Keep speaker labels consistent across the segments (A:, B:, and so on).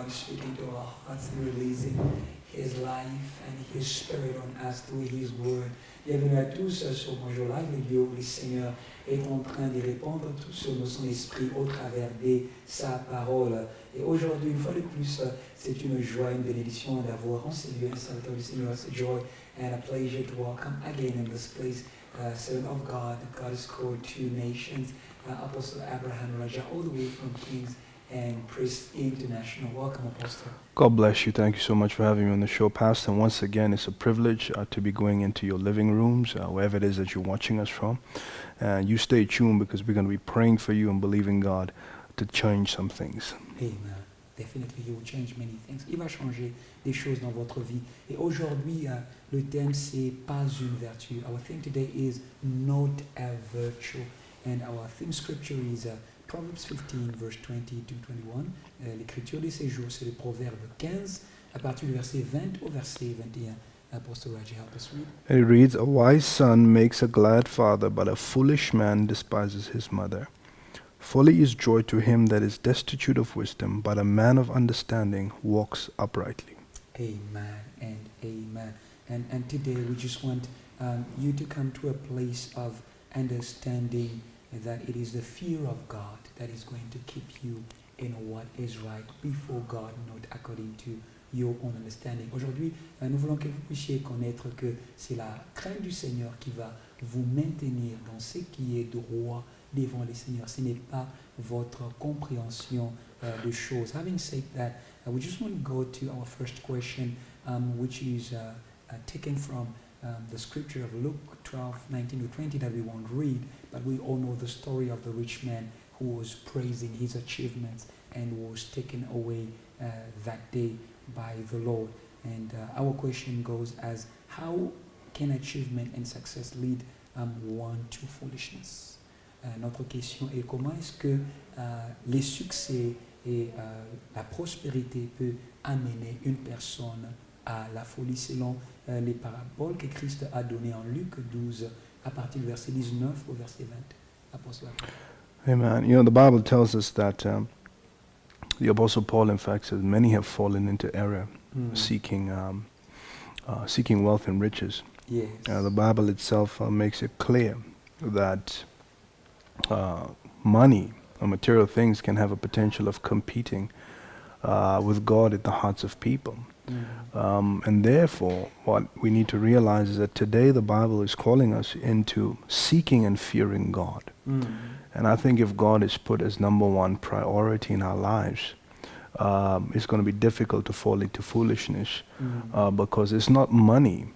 A: God is speaking to our hearts and releasing His life and His Spirit on us through His Word. Bienvenue à tous sur Bonjour Live, le lieu où le Seigneur est en train de répandre tout sur son esprit au travers de sa parole. Et aujourd'hui, une fois de plus, c'est une joie, une bénédiction d'avoir en ce lieu un serviteur du Seigneur. It's a joy and a pleasure to welcome again in this place, servant of God. God is called two nations, Apostle Abraham Rajah, all the way from Kings and Priest International. Welcome, Apostle.
B: God bless you. Thank you so much for having me on the show, Pastor. And once again, it's a privilege to be going into your living rooms, wherever it is that you're watching us from. And you stay tuned because we're going to be praying for you and believing God to change some things.
A: Amen. Definitely, He will change many things. Il va changer des choses dans votre vie. Et aujourd'hui, le thème, c'est pas une vertu. Our theme today is not a virtue. And our theme scripture is Proverbs 15, verse 20 to 21. L'écriture de ces jours, c'est le Proverbe 15, à partir du verset 20 au verset 21. Pastor Rajah, help us read.
B: It reads, "A wise son makes a glad father, but a foolish man despises his mother. Folly is joy to him that is destitute of wisdom, but a man of understanding walks uprightly."
A: Amen and amen. And today we just want you to come to a place of understanding that it is the fear of God that is going to keep you in what is right before God, not according to your own understanding. Aujourd'hui, nous voulons que vous puissiez connaître que c'est la crainte du Seigneur qui va vous maintenir dans ce qui est droit devant le Seigneur. Ce n'est pas votre compréhension de choses. Having said that, we just want to go to our first question, which is taken from the scripture of Luke 12, 19 to 20 that we won't read, but we all know the story of the rich man who was praising his achievements and was taken away that day by the Lord. And our question goes as, how can achievement and success lead one to foolishness? Notre question est comment est-ce que les succès et la prospérité peut amener une personne à la folie selon les paraboles que Christ a données en Luc 12 à partir du verset 19 au verset 20. Apostle.
B: Amen. You know, the Bible tells us that the Apostle Paul, in fact, says many have fallen into error, seeking wealth and riches.
A: Yes.
B: The Bible itself makes it clear that money or material things can have a potential of competing with God in the hearts of people. And therefore, what we need to realize is that today the Bible is calling us into seeking and fearing God. And I think if God is put as number one priority in our lives, it's going to be difficult to fall into foolishness because it's not money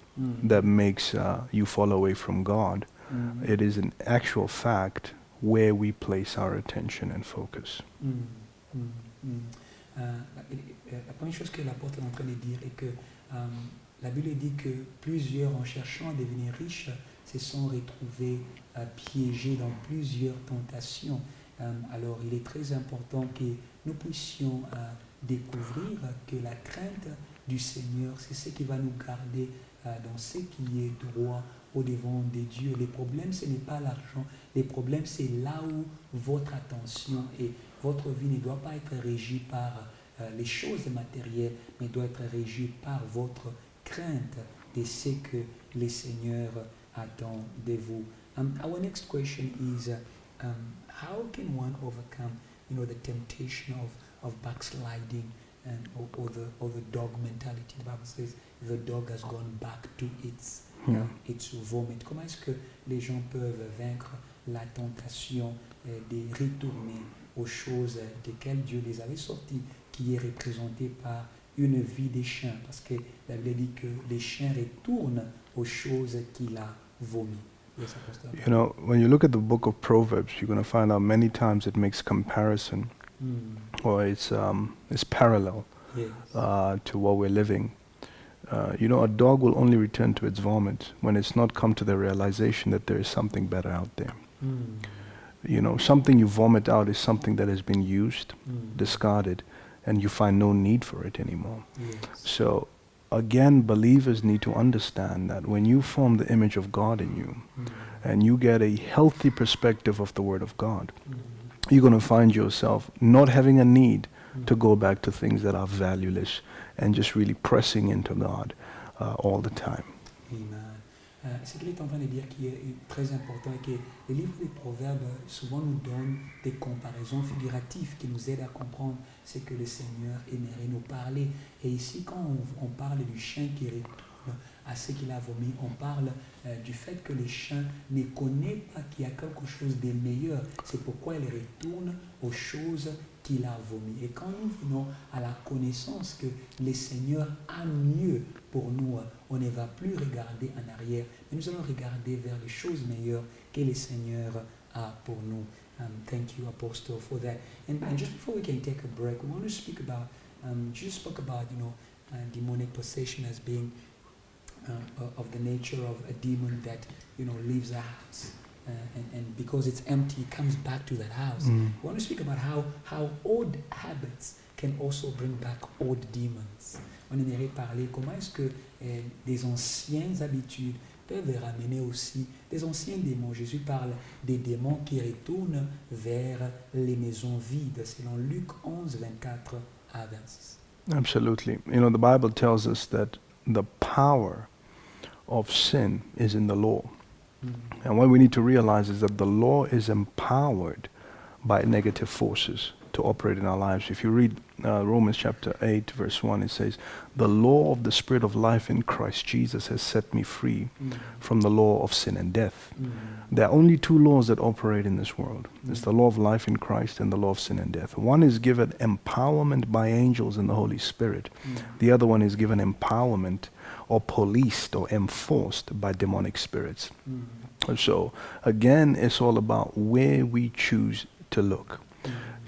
B: that makes you fall away from God. It is an actual fact where we place our attention and focus.
A: La première chose que l'apôtre est en train de dire est que la Bible dit que plusieurs, en cherchant à devenir riches, se sont retrouvés piégés dans plusieurs tentations. Alors, il est très important que nous puissions découvrir que la crainte du Seigneur, c'est ce qui va nous garder dans ce qui est droit au devant de Dieu. Les problèmes, ce n'est pas l'argent. Les problèmes, c'est là où votre attention et votre vie ne doit pas être régie par les choses matérielles, mais doit être régie par votre crainte de ce que le Seigneur attend de vous. Our next question is, how can one overcome, the temptation of backsliding and or the dog mentality? The Bible says the dog has gone back to its vomit. Comment est-ce que les gens peuvent vaincre la tentation de retourner aux choses desquelles Dieu les avait sortis, qui est représentée par une vie des chiens, parce que la Bible dit que les chiens retournent aux choses qu'il a vomi. Yes, Apostle.
B: You know, when you look at the book of Proverbs, you're going to find out many times it makes comparison, or it's parallel
A: Yes.
B: to what we're living. A dog will only return to its vomit when it's not come to the realization that there is something better out there. Something you vomit out is something that has been used, discarded, and you find no need for it anymore.
A: Yes.
B: So, again, believers need to understand that when you form the image of God in you, and you get a healthy perspective of the Word of God, you're going to find yourself not having a need to go back to things that are valueless and just really pressing into God all the time.
A: Amen. Ce qu'il est en train de dire qui est très important et que le livre des Proverbes souvent nous donne des comparaisons figuratives qui nous aident à comprendre ce que le Seigneur aimerait nous parler. Et ici, quand on parle du chien qui retourne à ce qu'il a vomi, on parle du fait que le chien ne connaît pas qu'il y a quelque chose de meilleur. C'est pourquoi il retourne aux choses qu'il a vomi. Et quand nous venons à la connaissance que le Seigneur a mieux pour nous, on ne va plus regarder en arrière, mais nous allons regarder vers les choses meilleures que le Seigneur a pour nous. Thank you, Apostle, for that. And just before we can take a break, we want to speak about, you spoke about, demonic possession as being of the nature of a demon that, leaves a house. And because it's empty, it comes back to that house. We want to speak about how old habits can also bring back old demons. On aimerait parler comment est-ce que des anciennes habitudes peuvent ramener aussi des anciens démons. Jésus parle des démons qui retournent vers les maisons vides, selon Luc 11, 24 à 26.
B: Absolutely. The Bible tells us that the power of sin is in the law. And what we need to realize is that the law is empowered by negative forces to operate in our lives. If you read Romans chapter 8, verse 1, it says, "The law of the Spirit of life in Christ Jesus has set me free from the law of sin and death." There are only two laws that operate in this world. It's the law of life in Christ and the law of sin and death. One is given empowerment by angels in the Holy Spirit. The other one is given empowerment or policed or enforced by demonic spirits. So again, it's all about where we choose to look.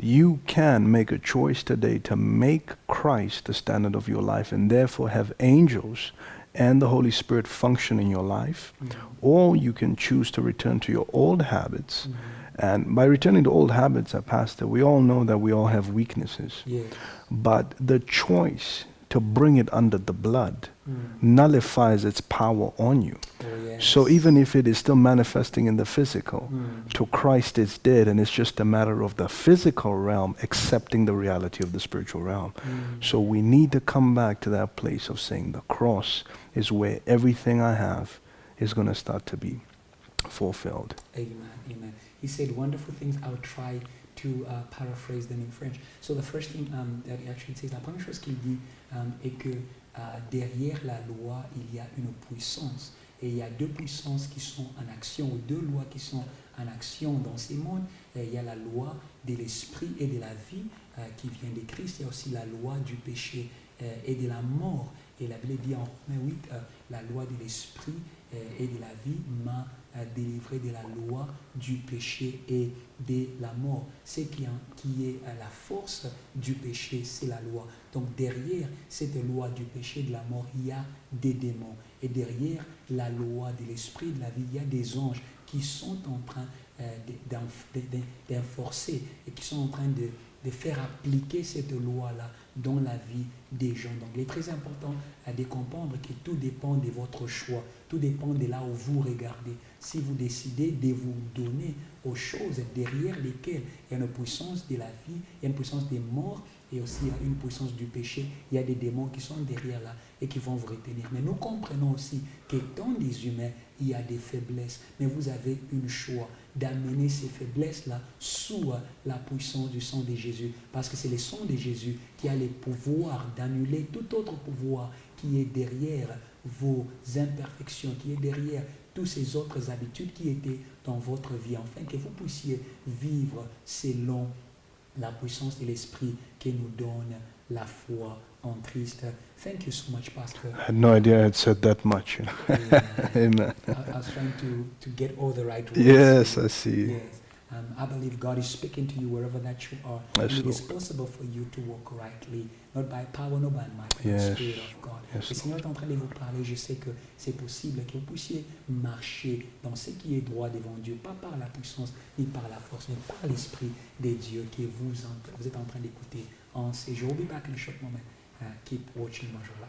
B: You can make a choice today to make Christ the standard of your life and therefore have angels and the Holy Spirit function in your life, or you can choose to return to your old habits. And by returning to old habits, Pastor, we all know that we all have weaknesses.
A: Yes.
B: But the choice to bring it under the blood nullifies its power on you.
A: Oh, yes.
B: So even if it is still manifesting in the physical, to Christ it's dead, and it's just a matter of the physical realm accepting the reality of the spiritual realm. So we need to come back to that place of saying the cross is where everything I have is going to start to be fulfilled.
A: Amen, amen. He said wonderful things. I'll try to paraphrase them in French. So the first thing that he actually says, la première chose qu'il dit est que derrière la loi, il y a une puissance. Et il y a deux puissances qui sont en action, ou deux lois qui sont en action dans ces mondes. Il y a la loi de l'esprit et de la vie qui vient de Christ. Il y a aussi la loi du péché et de la mort. Et la Bible dit en Romains 8, la loi de l'esprit et de la vie m'a délivré de la loi du péché et de la mort. Ce qui est la force du péché, c'est la loi. Donc derrière cette loi du péché et de la mort, il y a des démons. Et derrière la loi de l'esprit et de la vie, il y a des anges qui sont en train d'enforcer et qui sont en train de faire appliquer cette loi-là dans la vie des gens. Donc il est très important de comprendre que tout dépend de votre choix, tout dépend de là où vous regardez. Si vous décidez de vous donner aux choses derrière lesquelles il y a une puissance de la vie, il y a une puissance des morts et aussi il y a une puissance du péché, il y a des démons qui sont derrière là et qui vont vous retenir. Mais nous comprenons aussi que dans les humains, il y a des faiblesses, mais vous avez une choix d'amener ces faiblesses-là sous la puissance du sang de Jésus, parce que c'est le sang de Jésus qui a le pouvoir d'annuler tout autre pouvoir qui est derrière vos imperfections, qui est derrière toutes ces autres habitudes qui étaient dans votre vie, afin que vous puissiez vivre selon la puissance de l'Esprit qui nous donne la foi en Christ. Thank you so much, Pastor.
B: I had no idea I had said that much. Amen.
A: I was trying to get all the right words.
B: Yes, I see.
A: Yes. I believe God is speaking to you wherever that you are.
B: Yes,
A: and it is
B: Lord.
A: possible for you to walk rightly, not by power, not by might, but
B: Yes.
A: the Spirit of God.
B: Yes,
A: Le Seigneur est en train de vous parler. Je sais que c'est possible que vous puissiez marcher dans ce qui est droit devant Dieu, pas par la puissance ni par la force, mais par l'Esprit de Dieu que vous êtes en train d'écouter en ces jours. We'll be back in a short moment. Keep watching Bonjour Live.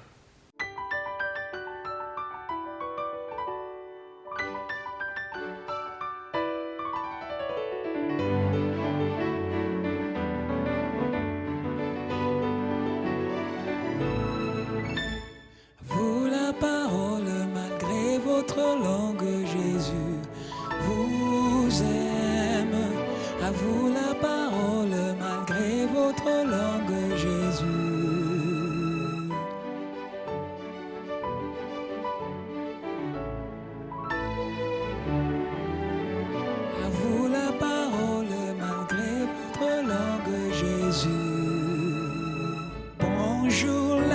A: la parole malgré votre langue, Jésus. À vous la parole malgré votre langue, Jésus. Bonjour live.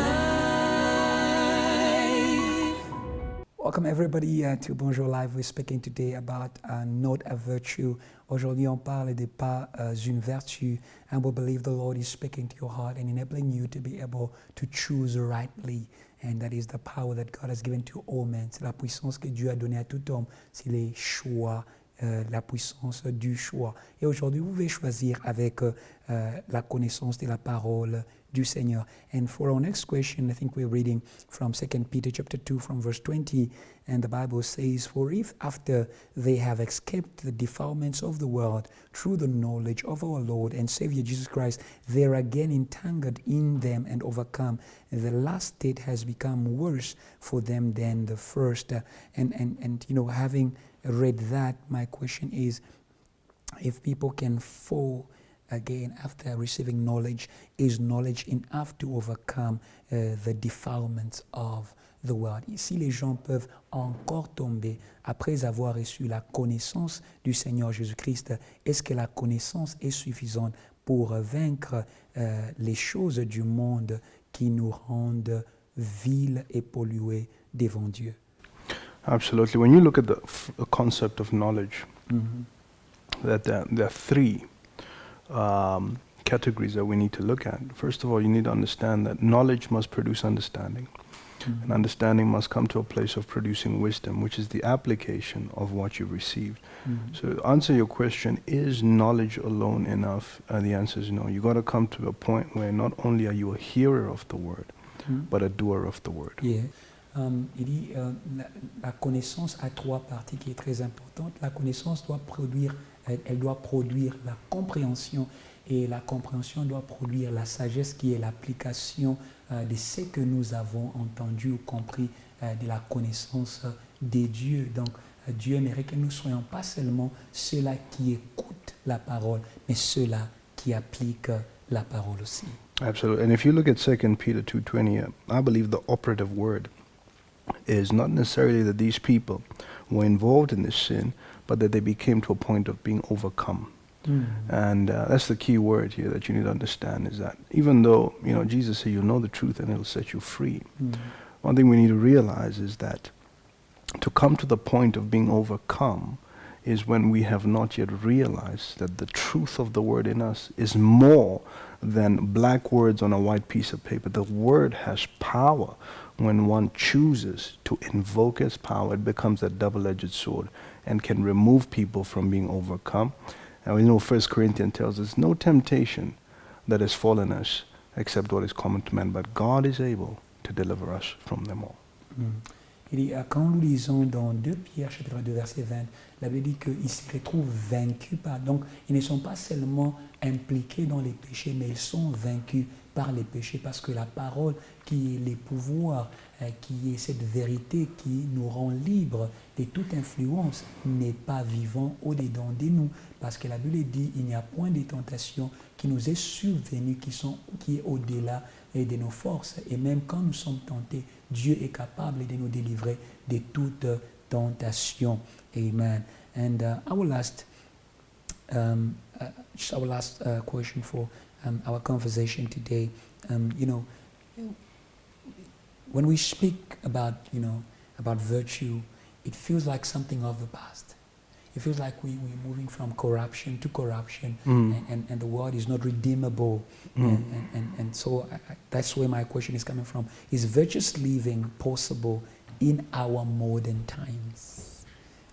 A: Welcome everybody to Bonjour Live. We're speaking today about not a virtue. Aujourd'hui, on parle de pas une vertu, and we believe the Lord is speaking to your heart and enabling you to be able to choose rightly. And that is the power that God has given to all men. C'est la puissance que Dieu a donnée à tout homme. C'est les choix. La puissance du choix. Et aujourd'hui, vous pouvez choisir avec la connaissance de la parole du Seigneur. And for our next question, I think we're reading from 2 Peter chapter 2 from verse 20, and the Bible says, "For if after they have escaped the defilements of the world through the knowledge of our Lord and Savior Jesus Christ, they are again entangled in them and overcome, the last state has become worse for them than the first." And you know, having read that, my question is, if people can fall again after receiving knowledge, is knowledge enough to overcome the defilements of the world? Si les gens peuvent encore tomber après avoir reçu la connaissance du Seigneur Jésus-Christ, est-ce que la connaissance est suffisante pour vaincre les choses du monde qui nous rendent vils et pollués devant Dieu?
B: Absolutely. When you look at the concept of knowledge, that there are three categories that we need to look at. First of all, you need to understand that knowledge must produce understanding. And understanding must come to a place of producing wisdom, which is the application of what you've received. So to answer your question, is knowledge alone enough? The answer is no. You got to come to a point where not only are you a hearer of the word, but a doer of the word.
A: Yeah. Il dit la connaissance a trois parties qui est très importante. La connaissance doit produire, elle doit produire la compréhension, et la compréhension doit produire la sagesse qui est l'application de ce que nous avons entendu ou compris de la connaissance de Dieu. Donc Dieu aimerait que nous ne soyons pas seulement ceux-là qui écoutent la parole, mais ceux-là qui appliquent la parole aussi.
B: Absolutely. And if you look at 2 Peter 2:20, I believe the operative word is not necessarily that these people were involved in this sin, but that they became to a point of being overcome. And that's the key word here that you need to understand, is that even though, you know, Jesus said, you'll know the truth and it'll set you free. One thing we need to realize is that to come to the point of being overcome is when we have not yet realized that the truth of the word in us is more than black words on a white piece of paper. The word has power. When one chooses to invoke its power, it becomes a double-edged sword and can remove people from being overcome. And we know 1 Corinthians tells us, no temptation that has fallen us except what is common to man, but God is able to deliver us from them all.
A: Il dit, quand nous lisons dans 2 Pierre, chapitre 2, verset 20, la Bible dit qu'ils se retrouvent vaincus par... Donc, ils ne sont pas seulement impliqués dans les péchés, mais ils sont vaincus par les péchés, parce que la parole qui est les pouvoirs, qui est cette vérité qui nous rend libres de toute influence, n'est pas vivant au-dedans de nous. Parce que la Bible dit, il n'y a point de tentation qui nous est survenue, qui est au-delà de nos forces. Et même quand nous sommes tentés, Dieu est capable de nous délivrer de toute tentation. Amen. And our last question for our conversation today, you know, when we speak about, you know, about virtue, it feels like something of the past. It feels like we're moving from corruption to corruption, and the world is not redeemable. And so that's where my question is coming from. Is virtuous living possible in our modern times?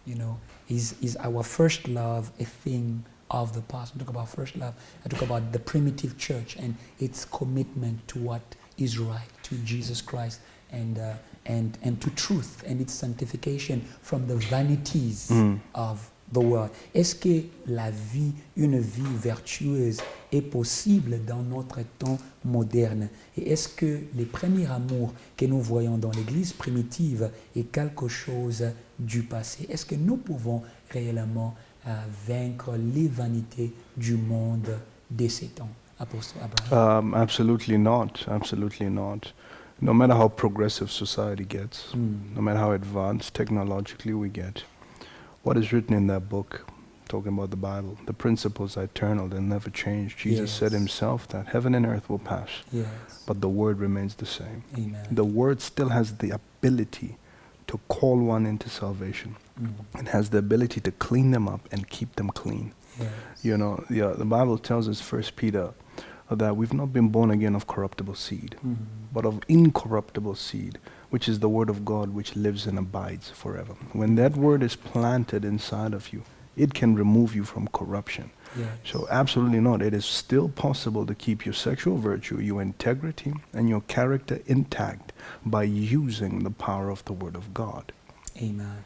A: You know, is our first love a thing of the past? I talk about first love. I talk about the primitive church and its commitment to what is right, to Jesus Christ, and to truth, and its sanctification from the vanities of the world. Est-ce que une vie vertueuse est possible dans notre temps moderne? Et est-ce que les premiers amours que nous voyons dans l'Église primitive est quelque chose du passé? Est-ce que nous pouvons réellement vaincre les vanités du monde de ces temps. Apostle Abraham.
B: Absolutely not. Absolutely not. No matter how progressive society gets, no matter how advanced technologically we get, what is written in that book, talking about the Bible, the principles are eternal, they'll never change. Jesus said himself that heaven and earth will pass, but the word remains the same.
A: Amen.
B: The word still has the ability to call one into salvation. It has the ability to clean them up and keep them clean.
A: Yes.
B: You know, the Bible tells us, 1 Peter, that we've not been born again of corruptible seed, but of incorruptible seed, which is the word of God, which lives and abides forever. When that word is planted inside of you, it can remove you from corruption.
A: Yes.
B: So absolutely not. It is still possible to keep your sexual virtue, your integrity, and your character intact by using the power of the word of God.
A: Amen.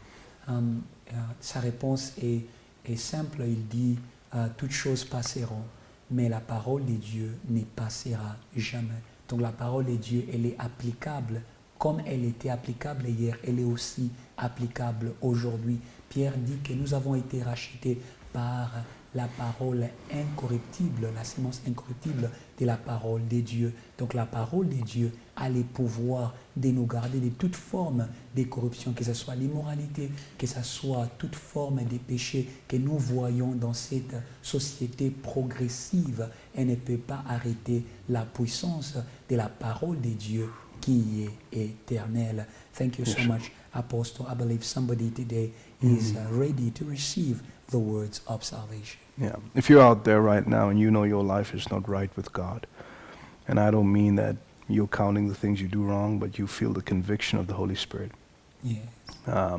A: Sa réponse est simple. Il dit, toutes choses passeront, mais la parole de Dieu ne passera jamais. Donc la parole de Dieu, elle est applicable comme elle était applicable hier, elle est aussi applicable aujourd'hui. Pierre dit que nous avons été rachetés par la parole incorruptible, la sémence incorruptible de la parole de Dieu. Donc la parole de Dieu a le pouvoir de nous garder de toute forme de corruption, que ce soit l'immoralité, que ce soit toute forme de péché que nous voyons dans cette société progressive. Elle ne peut pas arrêter la puissance de la parole de Dieu qui est éternelle. Thank you so much, Apostle. I believe somebody today is ready to receive the words of salvation.
B: Yeah. If you're out there right now and you know your life is not right with God, and I don't mean that you're counting the things you do wrong, but you feel the conviction of the Holy Spirit.
A: Yes.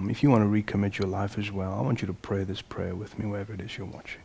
B: If you want to recommit your life as well, I want you to pray this prayer with me wherever it is you're watching.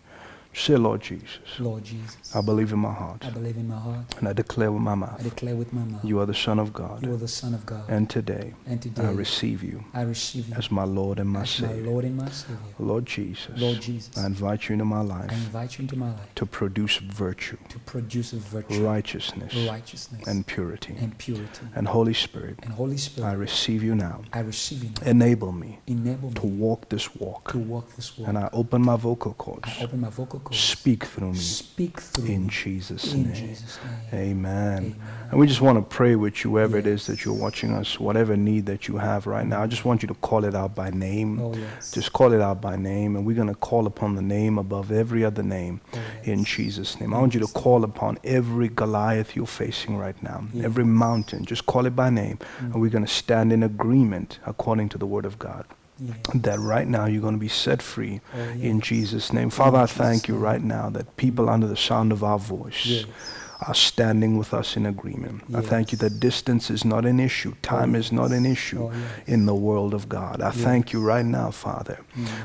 B: Say, Lord Jesus,
A: Lord Jesus,
B: I believe in my heart,
A: I believe in my heart,
B: and I declare with my mouth,
A: I declare with my mouth,
B: you are the Son of God,
A: you are the Son of God,
B: and today I
A: I
B: receive you
A: receive you
B: as my Lord and my
A: as my
B: Savior.
A: Lord and my Savior.
B: Lord Jesus,
A: Lord Jesus,
B: I invite you into my
A: I
B: life
A: invite you into my life
B: to produce virtue,
A: to produce virtue,
B: righteousness,
A: righteousness,
B: and purity.
A: and purity.
B: And Holy Spirit,
A: And Holy
B: I
A: Spirit,
B: receive you now.
A: I receive you now.
B: Enable me
A: Enable
B: to
A: me
B: walk this walk.
A: to walk this walk.
B: And I open my vocal cords.
A: I open my vocal cords.
B: Speak through me
A: Speak through
B: in
A: me.
B: Jesus'
A: In
B: name.
A: Jesus' name.
B: Amen.
A: Amen.
B: And we just want to pray with you, wherever it is
A: Yes.
B: that you're watching us, whatever need that you have right now. I just want you to call it out by name.
A: Oh, yes.
B: Just call it out by name, and we're going to call upon the name above every other name
A: Oh,
B: in
A: yes.
B: Jesus' name. I want you to call upon every Goliath you're facing right now,
A: Yes.
B: every mountain. Just call it by name, and we're going to stand in agreement according to the Word of God.
A: Yes.
B: That right now you're going to be set free
A: Oh,
B: in
A: yes.
B: Jesus' name. Father, I thank
A: Jesus'
B: you
A: name.
B: right now that people under the sound of our voice
A: Yes.
B: are standing with us in agreement. I thank you that
A: Yes.
B: distance is not an issue. Time is not an issue
A: Oh, yes.
B: in the world of God. I thank you right now, Father,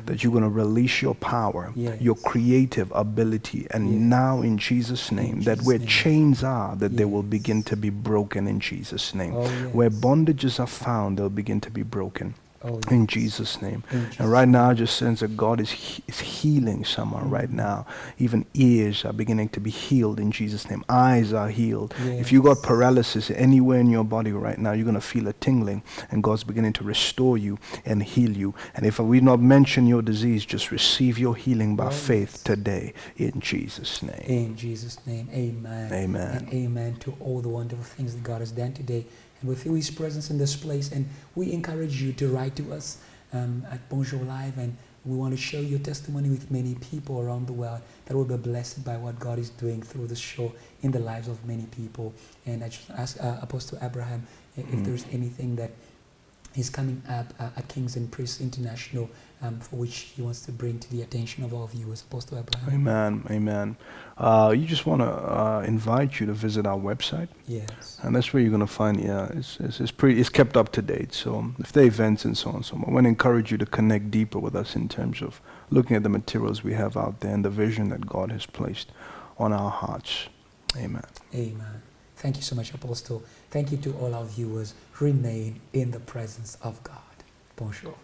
B: that you're going to release your power,
A: Yes.
B: your creative ability, and
A: Yes.
B: now in Jesus' name, that
A: Jesus'
B: where
A: name.
B: chains are, that they will
A: Yes.
B: begin to be broken in Jesus' name.
A: Oh, yes.
B: Where bondages are found, they'll begin to be broken.
A: Oh,
B: In
A: yes.
B: Jesus' name.
A: In Jesus'
B: And right now, I just sense that God is healing someone right now. Even ears are beginning to be healed in Jesus' name. Eyes are healed. If you got paralysis anywhere in your body right now, you're going to feel a tingling, and God's beginning to restore you and heal you. And if we not mention your disease, just receive your healing by faith today in Jesus' name.
A: In Jesus' name, amen.
B: Amen.
A: And amen to all the wonderful things that God has done today. And we feel His presence in this place. And we encourage you to write to us at Bonjour Live. And we want to share your testimony with many people around the world that will be blessed by what God is doing through the show in the lives of many people. And I just ask Apostle Abraham if there's anything that is coming up at Kings and Priests International for which he wants to bring to the attention of our viewers. Apostle Abraham.
B: Amen. Amen. You just want to invite you to visit our website.
A: Yes.
B: And that's where you're going to find, it's kept up to date. So if there are events and so on, I want to encourage you to connect deeper with us in terms of looking at the materials we have out there and the vision that God has placed on our hearts. Amen.
A: Amen. Thank you so much, Apostle. Thank you to all our viewers. Remain in the presence of God. Bonjour.